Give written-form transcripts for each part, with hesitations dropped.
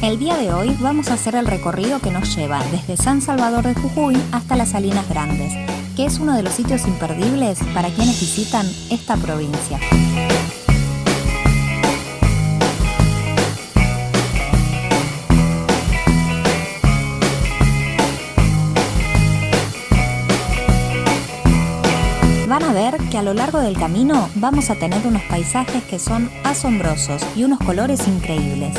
El día de hoy vamos a hacer el recorrido que nos lleva desde San Salvador de Jujuy hasta las Salinas Grandes, que es uno de los sitios imperdibles para quienes visitan esta provincia. Van a ver que a lo largo del camino vamos a tener unos paisajes que son asombrosos y unos colores increíbles.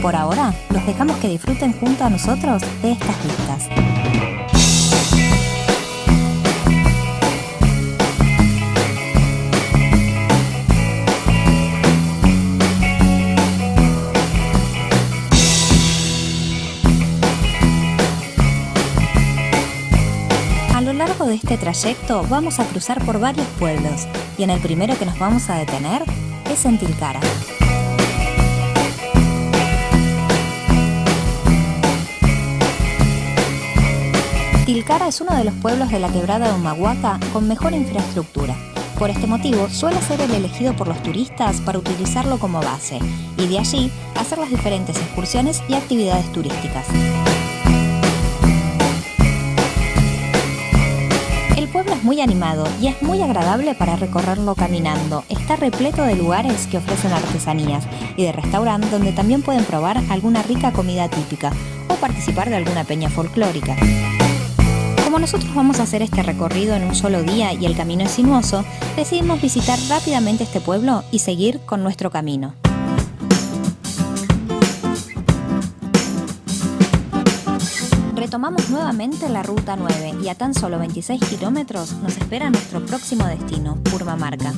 Por ahora, los dejamos que disfruten junto a nosotros de estas vistas. A lo largo de este trayecto vamos a cruzar por varios pueblos y en el primero que nos vamos a detener es en Tilcara. Tilcara es uno de los pueblos de la quebrada de Humahuaca con mejor infraestructura. Por este motivo suele ser el elegido por los turistas para utilizarlo como base y de allí hacer las diferentes excursiones y actividades turísticas. El pueblo es muy animado y es muy agradable para recorrerlo caminando. Está repleto de lugares que ofrecen artesanías y de restaurantes donde también pueden probar alguna rica comida típica o participar de alguna peña folclórica. Como nosotros vamos a hacer este recorrido en un solo día y el camino es sinuoso, decidimos visitar rápidamente este pueblo y seguir con nuestro camino. Retomamos nuevamente la ruta 9 y a tan solo 26 kilómetros nos espera nuestro próximo destino, Purmamarca.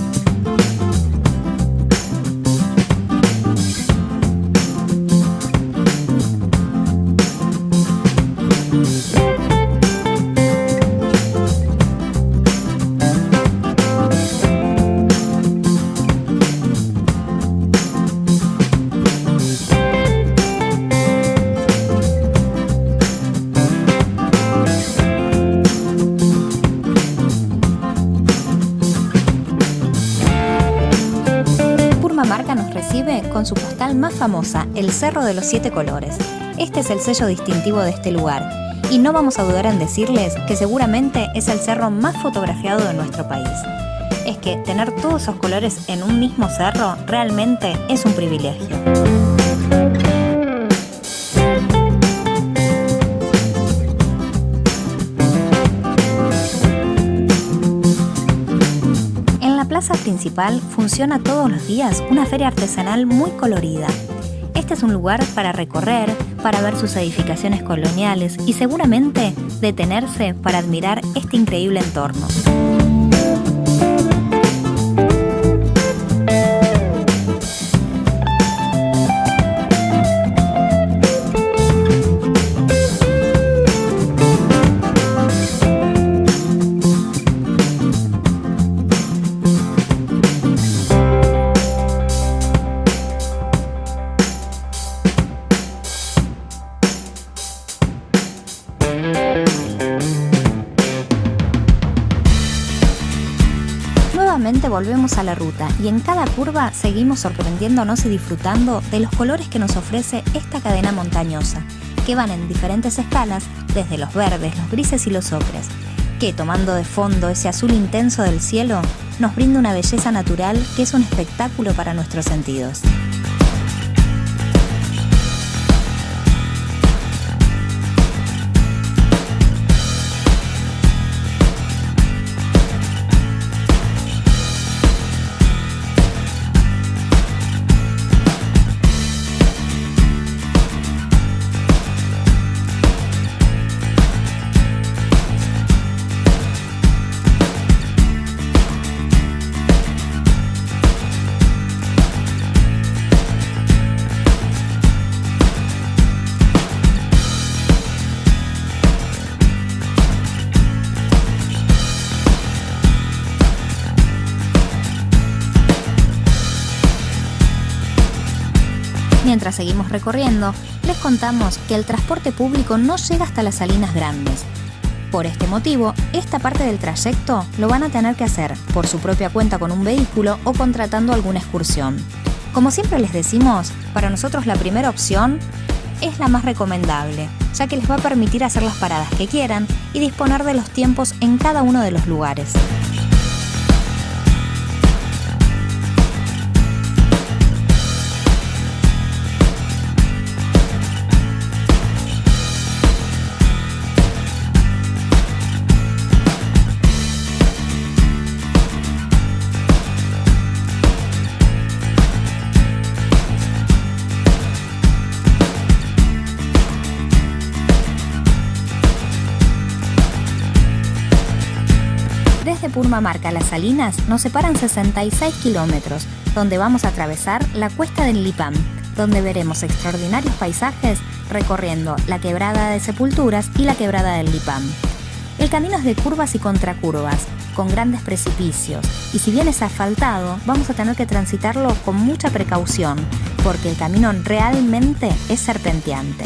Purmamarca nos recibe con su postal más famosa, el Cerro de los 7 Colores. Este es el sello distintivo de este lugar y no vamos a dudar en decirles que seguramente es el cerro más fotografiado de nuestro país. Es que tener todos esos colores en un mismo cerro realmente es un privilegio. En la plaza principal funciona todos los días una feria artesanal muy colorida. Este es un lugar para recorrer, para ver sus edificaciones coloniales y seguramente detenerse para admirar este increíble entorno. Nuevamente volvemos a la ruta y en cada curva seguimos sorprendiéndonos y disfrutando de los colores que nos ofrece esta cadena montañosa, que van en diferentes escalas, desde los verdes, los grises y los ocres, que tomando de fondo ese azul intenso del cielo, nos brinda una belleza natural que es un espectáculo para nuestros sentidos. Mientras seguimos recorriendo, les contamos que el transporte público no llega hasta las Salinas Grandes. Por este motivo, esta parte del trayecto lo van a tener que hacer por su propia cuenta con un vehículo o contratando alguna excursión. Como siempre les decimos, para nosotros la primera opción es la más recomendable, ya que les va a permitir hacer las paradas que quieran y disponer de los tiempos en cada uno de los lugares. Desde Purmamarca a Las Salinas nos separan 66 kilómetros, donde vamos a atravesar la cuesta del Lipam, donde veremos extraordinarios paisajes recorriendo la quebrada de Sepulturas y la quebrada del Lipam. El camino es de curvas y contracurvas, con grandes precipicios, y si bien es asfaltado, vamos a tener que transitarlo con mucha precaución, porque el camino realmente es serpenteante.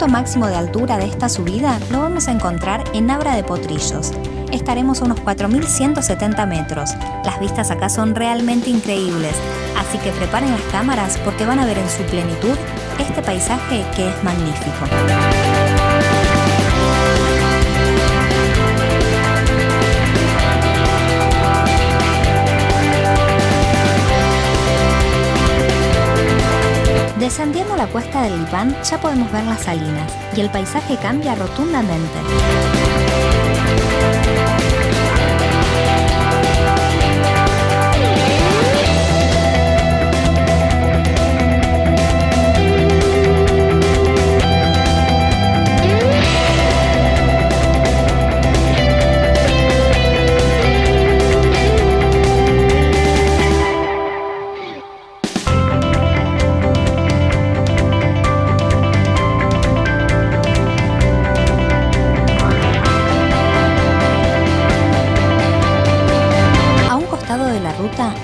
Máximo de altura de esta subida lo vamos a encontrar en Abra de Potrillos. Estaremos a unos 4.170 metros. Las vistas acá son realmente increíbles, así que preparen las cámaras porque van a ver en su plenitud este paisaje que es magnífico. Descendiendo la cuesta del Lipam ya podemos ver las salinas y el paisaje cambia rotundamente.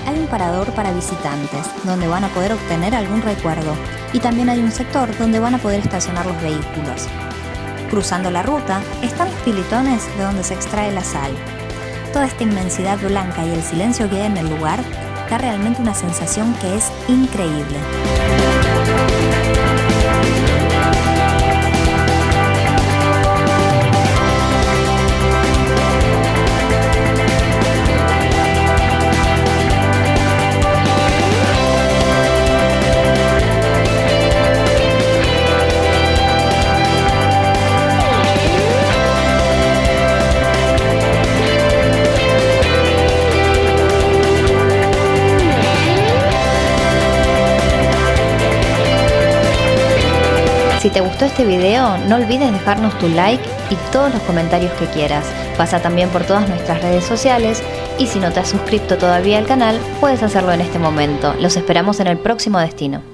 Hay un parador para visitantes, donde van a poder obtener algún recuerdo, y también hay un sector donde van a poder estacionar los vehículos. Cruzando la ruta están los piletones de donde se extrae la sal. Toda esta inmensidad blanca y el silencio que hay en el lugar da realmente una sensación que es increíble. Si te gustó este video, no olvides dejarnos tu like y todos los comentarios que quieras. Pasa también por todas nuestras redes sociales y si no te has suscrito todavía al canal, puedes hacerlo en este momento. Los esperamos en el próximo destino.